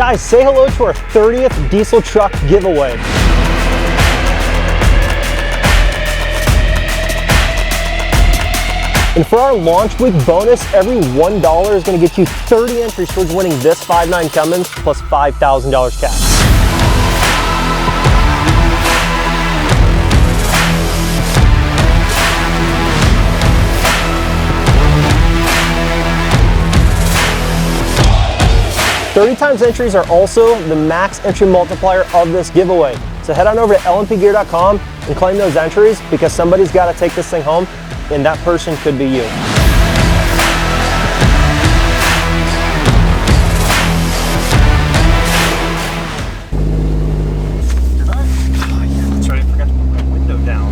Guys, say hello to our 30th diesel truck giveaway. And for our launch week bonus, every $1 is going to get you 30 entries towards winning this 5.9 Cummins plus $5,000 cash. $30 times entries are also the max entry multiplier of this giveaway. So head on over to lnpgear.com and claim those entries, because somebody's got to take this thing home, and that person could be you. Oh yeah, that's right, I forgot to put my window down.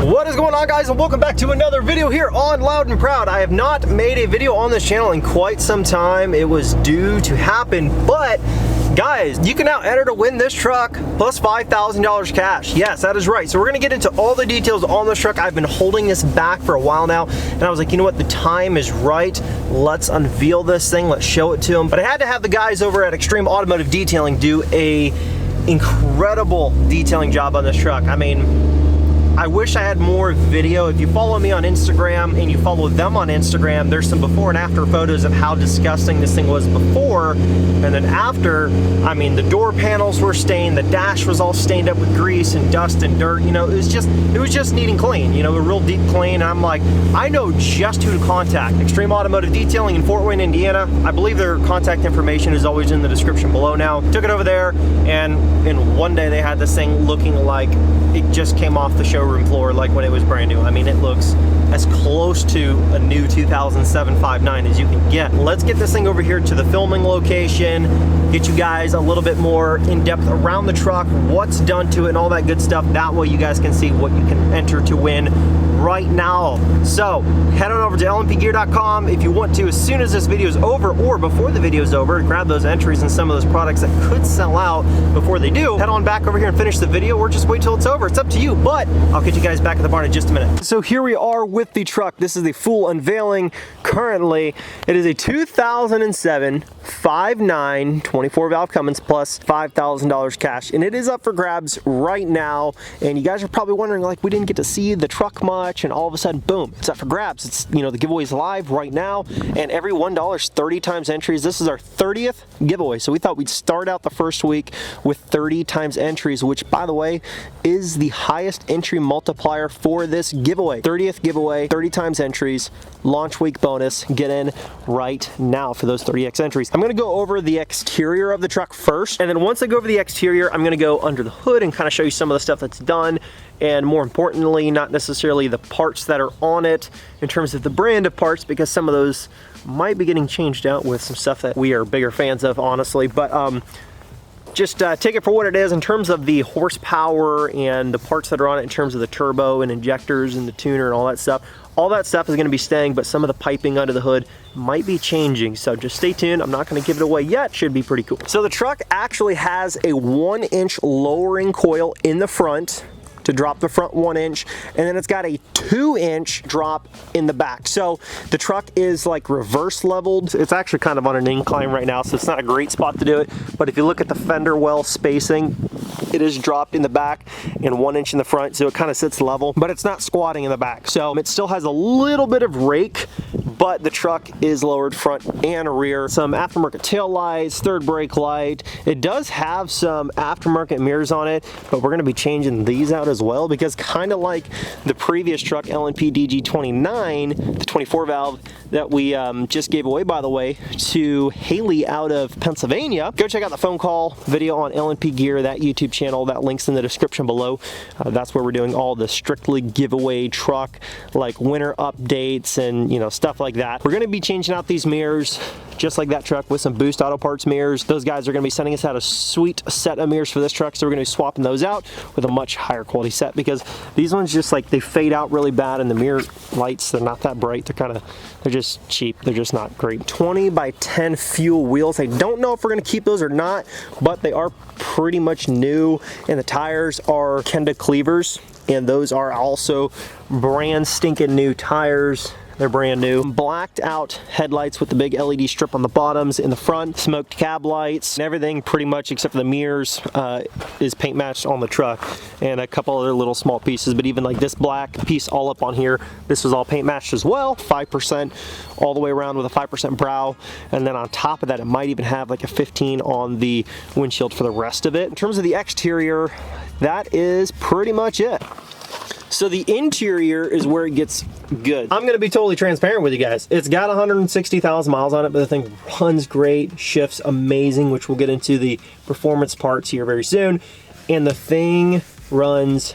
What is going on, guys, and welcome back to another video here on Loud and Proud. I have not made a video on this channel in quite some time. It was due to happen, but guys, you can now enter to win this truck plus $5,000 cash. Yes, that is right. So we're gonna get into all the details on this truck. I've been holding this back for a while now, and I was like, you know what, the time is right. Let's unveil this thing, let's show it to them. But I had to have the guys over at Extreme Automotive Detailing do a incredible detailing job on this truck. I mean, I wish I had more video. If you follow me on Instagram and you follow them on Instagram, there's some before and after photos of how disgusting this thing was before, and then after, I mean, the door panels were stained, the dash was all stained up with grease and dust and dirt. You know, it was just needing clean, you know, a real deep clean. And I'm like, I know just who to contact. Extreme Automotive Detailing in Fort Wayne, Indiana. I believe their contact information is always in the description below now. Took it over there, and in one day they had this thing looking like it just came off the showroom floor, like when it was brand new. I mean, it looks as close to a new 2007 5.9 as you can get. Let's get this thing over here to the filming location, get you guys a little bit more in depth around the truck, what's done to it and all that good stuff. That way you guys can see what you can enter to win right now. So head on over to lnpgear.com if you want to, as soon as this video is over or before the video is over, grab those entries and some of those products that could sell out before they do. Head on back over here and finish the video, or just wait till it's over. It's up to you, but I'll get you guys back at the barn in just a minute. So here we are with the truck. This is the full unveiling. Currently, it is a 2007 5.9 24 valve Cummins plus $5,000 cash, and it is up for grabs right now. And you guys are probably wondering, like, we didn't get to see the truck much, and all of a sudden, boom, it's up for grabs. It's, you know, the giveaway is live right now, and every $1 is 30 times entries. This is our 30th giveaway, so we thought we'd start out the first week with 30 times entries, which, by the way, is the highest entry multiplier for this giveaway. 30th giveaway, 30 times entries, launch week bonus. Get in right now for those 30x entries. I'm gonna go over the exterior of the truck first, and then once I go over the exterior, I'm gonna go under the hood and kind of show you some of the stuff that's done, and more importantly, not necessarily the parts that are on it in terms of the brand of parts, because some of those might be getting changed out with some stuff that we are bigger fans of, honestly. But just take it for what it is in terms of the horsepower and the parts that are on it, in terms of the turbo and injectors and the tuner and all that stuff. All that stuff is going to be staying, but some of the piping under the hood might be changing, so just stay tuned. I'm not going to give it away yet. Should be pretty cool. So the truck actually has a 1-inch lowering coil in the front to drop the front 1 inch, and then it's got a 2-inch drop in the back. So the truck is like reverse leveled. It's actually kind of on an incline right now, so it's not a great spot to do it. But if you look at the fender well spacing, it is dropped in the back and 1 inch in the front, so it kind of sits level, but it's not squatting in the back. So it still has a little bit of rake, but the truck is lowered front and rear. Some aftermarket tail lights, third brake light. It does have some aftermarket mirrors on it, but we're gonna be changing these out as well, because kind of like the previous truck, LNP DG29, the 24 valve that we just gave away, by the way, to Haley out of Pennsylvania. Go check out the phone call video on LNP Gear, that YouTube channel. That link's in the description below. That's where we're doing all the strictly giveaway truck, like winter updates and, you know, stuff like that. We're gonna be changing out these mirrors just like that truck with some Boost Auto Parts mirrors. Those guys are gonna be sending us out a sweet set of mirrors for this truck, so we're gonna be swapping those out with a much higher quality set, because these ones just like, they fade out really bad, and the mirror lights, they're not that bright. They're just cheap. They're just not great. 20 by 10 fuel wheels. I don't know if we're gonna keep those or not, but they are pretty much new, and the tires are Kenda cleavers, and those are also brand stinking new tires. They're brand new. Blacked out headlights with the big LED strip on the bottoms in the front, smoked cab lights, and everything pretty much except for the mirrors is paint matched on the truck, and a couple other little small pieces, but even like this black piece all up on here, this was all paint matched as well. 5% all the way around with a 5% brow, and then on top of that it might even have like a 15 on the windshield for the rest of it. In terms of the exterior, that is pretty much it. So the interior is where it gets good. I'm gonna be totally transparent with you guys. It's got 160,000 miles on it, but the thing runs great, shifts amazing, which we'll get into the performance parts here very soon. And the thing runs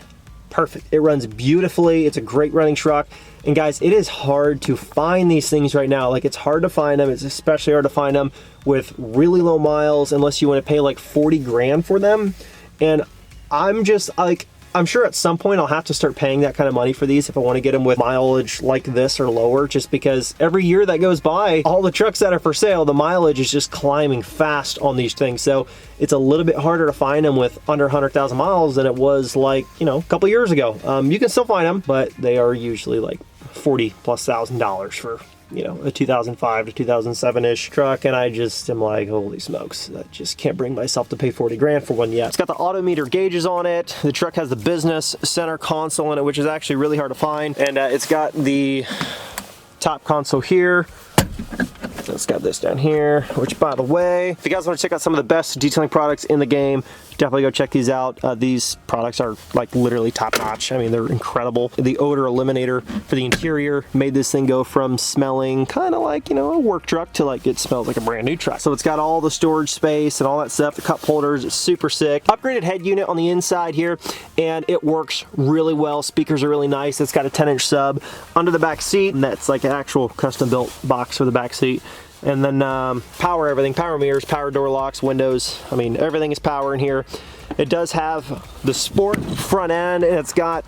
perfect. It runs beautifully. It's a great running truck. And guys, it is hard to find these things right now. Like, it's hard to find them. It's especially hard to find them with really low miles, unless you want to pay like 40 grand for them. And I'm just like, I'm sure at some point I'll have to start paying that kind of money for these if I want to get them with mileage like this or lower, just because every year that goes by, all the trucks that are for sale, the mileage is just climbing fast on these things. So it's a little bit harder to find them with under 100,000 miles than it was, like, you know, a couple years ago. You can still find them, but they are usually like $40,000+ for, you know, a 2005 to 2007-ish truck, and I just am like, holy smokes, I just can't bring myself to pay 40 grand for one yet. It's got the odometer gauges on it. The truck has the business center console in it, which is actually really hard to find, and it's got the top console here. So it's got this down here, which, by the way, if you guys want to check out some of the best detailing products in the game, definitely go check these out. These products are like literally top notch. I mean, they're incredible. The odor eliminator for the interior made this thing go from smelling kind of like, you know, a work truck to like it smells like a brand new truck. So it's got all the storage space and all that stuff. The cup holders, it's super sick. Upgraded head unit on the inside here, and it works really well. Speakers are really nice. It's got a 10-inch sub under the back seat, and that's like an actual custom built box for the back seat. And then power everything, power mirrors, power door locks, windows. I mean, everything is power in here. It does have the sport front end, and it's got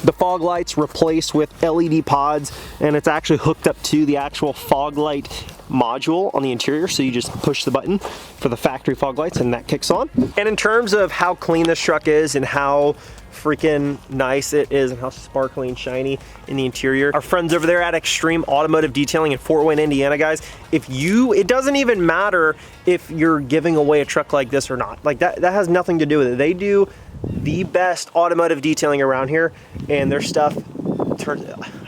the fog lights replaced with LED pods, and it's actually hooked up to the actual fog light module on the interior, so you just push the button for the factory fog lights and that kicks on. And in terms of how clean this truck is and how freaking nice it is and how sparkly and shiny in the interior, our friends over there at Extreme Automotive Detailing in Fort Wayne, Indiana, guys, it doesn't even matter if you're giving away a truck like this or not. Like, that has nothing to do with it. They do the best automotive detailing around here, and their stuff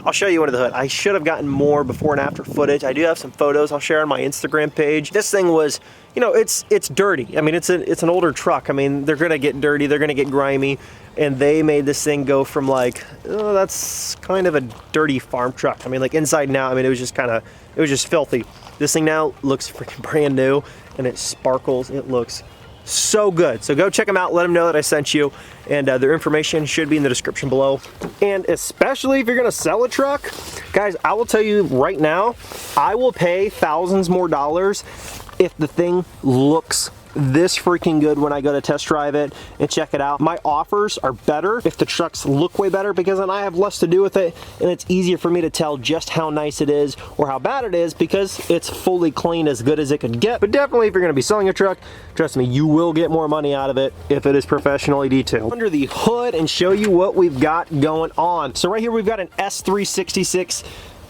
I'll show you under the hood. I should have gotten more before and after footage. I do have some photos I'll share on my Instagram page. This thing was, you know, it's dirty. I mean, it's an older truck. I mean, they're gonna get dirty, they're gonna get grimy, and they made this thing go from like, oh, that's kind of a dirty farm truck. I mean, like inside and out, I mean, it was just filthy. This thing now looks freaking brand new, and it sparkles. It looks so good. So go check them out, let them know that I sent you, and their information should be in the description below. And especially if you're gonna sell a truck, guys, I will tell you right now, I will pay thousands more dollars if the thing looks this freaking good when I go to test drive it and check it out. My offers are better if the trucks look way better, because then I have less to do with it, and it's easier for me to tell just how nice it is or how bad it is, because it's fully clean, as good as it could get. But definitely, if you're gonna be selling a truck, trust me, you will get more money out of it if it is professionally detailed. Under the hood and show you what we've got going on. So right here, we've got an S366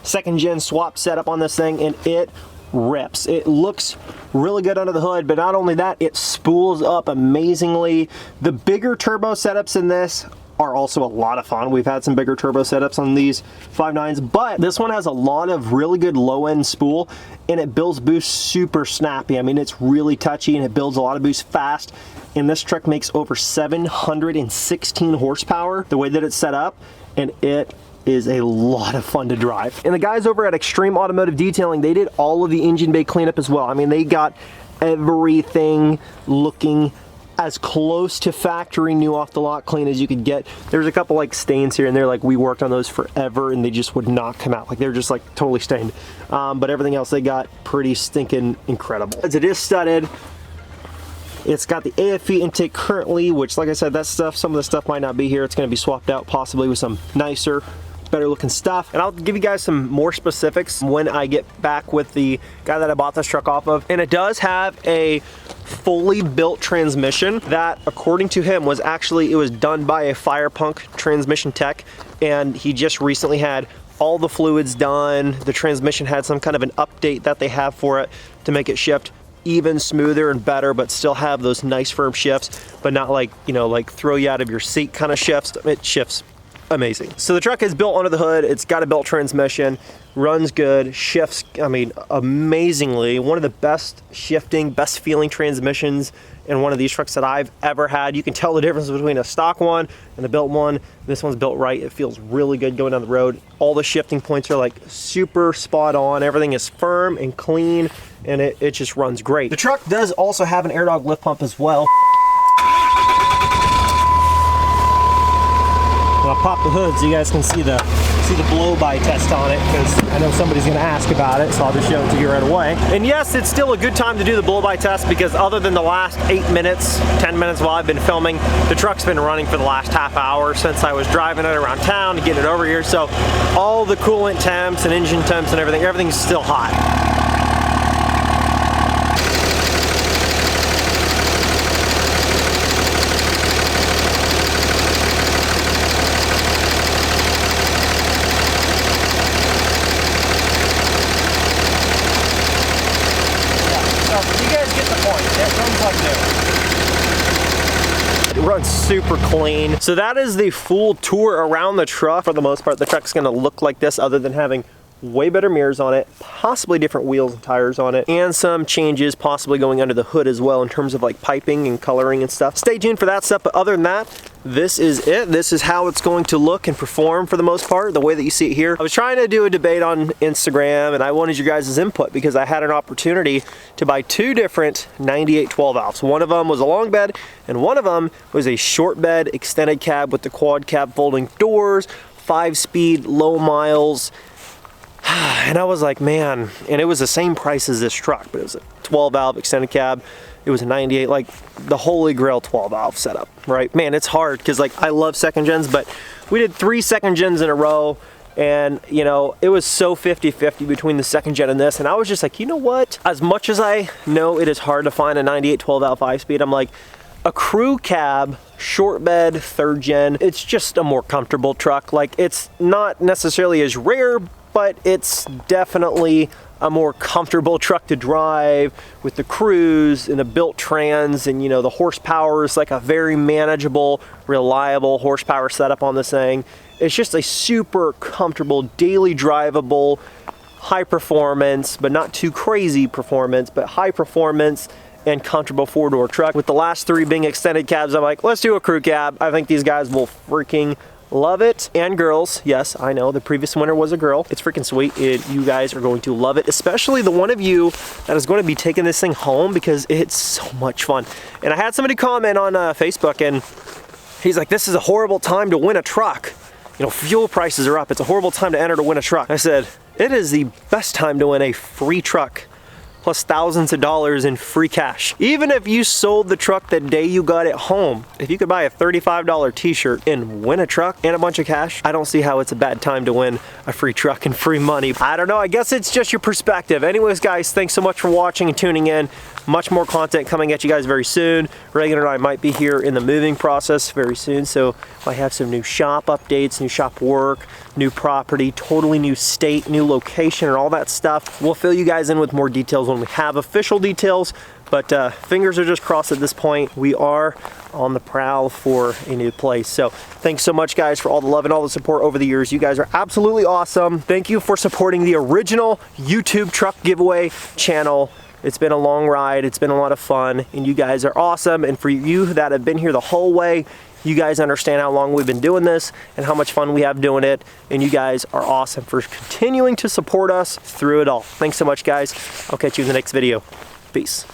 second gen swap setup on this thing, and it rips. It looks really good under the hood, but not only that, it spools up amazingly. The bigger turbo setups in this are also a lot of fun. We've had some bigger turbo setups on these 5.9s, but this one has a lot of really good low-end spool, and it builds boost super snappy. I mean, it's really touchy, and it builds a lot of boost fast, and this truck makes over 716 horsepower the way that it's set up, and it is a lot of fun to drive. And the guys over at Extreme Automotive Detailing, they did all of the engine bay cleanup as well. I mean, they got everything looking as close to factory new off the lot clean as you could get. There's a couple like stains here and there, like we worked on those forever and they just would not come out. Like they're just like totally stained. But everything else they got pretty stinking incredible. As it is studded, it's got the AFE intake currently, which like I said, that stuff, some of the stuff might not be here. It's gonna be swapped out possibly with some nicer, better looking stuff. And I'll give you guys some more specifics when I get back with the guy that I bought this truck off of. And it does have a fully built transmission that, according to him, was actually, it was done by a Firepunk transmission tech, and he just recently had all the fluids done. The transmission had some kind of an update that they have for it to make it shift even smoother and better, but still have those nice firm shifts, but not like, you know, like throw you out of your seat kind of shifts. It shifts amazing. So the truck is built under the hood. It's got a built transmission, runs good, shifts, I mean, amazingly. One of the best shifting, best feeling transmissions in one of these trucks that I've ever had. You can tell the difference between a stock one and a built one. This one's built right. It feels really good going down the road. All the shifting points are like super spot on. Everything is firm and clean, and it just runs great. The truck does also have an AirDog lift pump as well. I'll pop the hood so you guys can see the blow-by test on it, because I know somebody's going to ask about it, so I'll just show it to you right away. And yes, it's still a good time to do the blow-by test, because other than the last 8 minutes, 10 minutes while I've been filming, the truck's been running for the last half hour since I was driving it around town to get it over here. So all the coolant temps and engine temps and everything's still hot. It runs super clean. So that is the full tour around the truck. For the most part, the truck's gonna look like this, other than having way better mirrors on it, possibly different wheels and tires on it, and some changes possibly going under the hood as well in terms of like piping and coloring and stuff. Stay tuned for that stuff, but other than that, this is it. This is how it's going to look and perform for the most part, the way that you see it here. I was trying to do a debate on Instagram, and I wanted you guys' input because I had an opportunity to buy 2 different 98 12 valves. One of them was a long bed, and one of them was a short bed extended cab with the quad cab folding doors, 5-speed, low miles. And I was like, man, and it was the same price as this truck, but it was a 12 valve extended cab. It was a 98, like the holy grail 12 valve setup, right? Man, it's hard because like I love second gens, but we did 3 second gens in a row, and you know, it was so 50-50 between the second gen and this, and I was just like, you know what? As much as I know it is hard to find a 98 12 valve 5-speed, I'm like, a crew cab, short bed, 3rd gen, it's just a more comfortable truck. Like, it's not necessarily as rare, but it's definitely a more comfortable truck to drive with the cruise and the built trans, and you know, the horsepower is like a very manageable, reliable horsepower setup on this thing. It's just a super comfortable, daily drivable, high performance, but not too crazy performance, but high performance and comfortable 4-door truck. With the last 3 being extended cabs, I'm like, let's do a crew cab. I think these guys will freaking love it. And girls, yes, I know the previous winner was a girl. It's freaking sweet. You guys are going to love it, especially the one of you that is going to be taking this thing home, because it's so much fun. And I had somebody comment on Facebook, and he's like, this is a horrible time to win a truck. You know, fuel prices are up. It's a horrible time to enter to win a truck. I said, it is the best time to win a free truck, plus thousands of dollars in free cash. Even if you sold the truck the day you got it home, if you could buy a $35 t-shirt and win a truck and a bunch of cash, I don't see how it's a bad time to win a free truck and free money. I don't know, I guess it's just your perspective. Anyways, guys, thanks so much for watching and tuning in. Much more content coming at you guys very soon. Reagan and I might be here in the moving process very soon, so I have some new shop updates, new shop work, new property, totally new state, new location, and all that stuff. We'll fill you guys in with more details when we have official details, but fingers are just crossed at this point. We are on the prowl for a new place. So thanks so much, guys, for all the love and all the support over the years. You guys are absolutely awesome. Thank you for supporting the original YouTube truck giveaway channel. It's been a long ride, it's been a lot of fun, and you guys are awesome. And for you that have been here the whole way, you guys understand how long we've been doing this and how much fun we have doing it, and you guys are awesome for continuing to support us through it all. Thanks so much, guys. I'll catch you in the next video. Peace.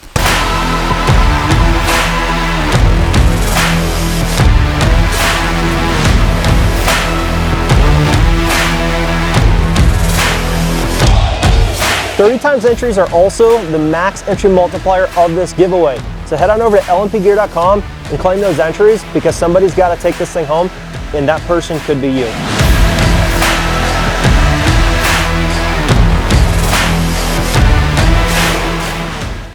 30 times entries are also the max entry multiplier of this giveaway. So head on over to lmpgear.com and claim those entries because somebody's got to take this thing home and that person could be you.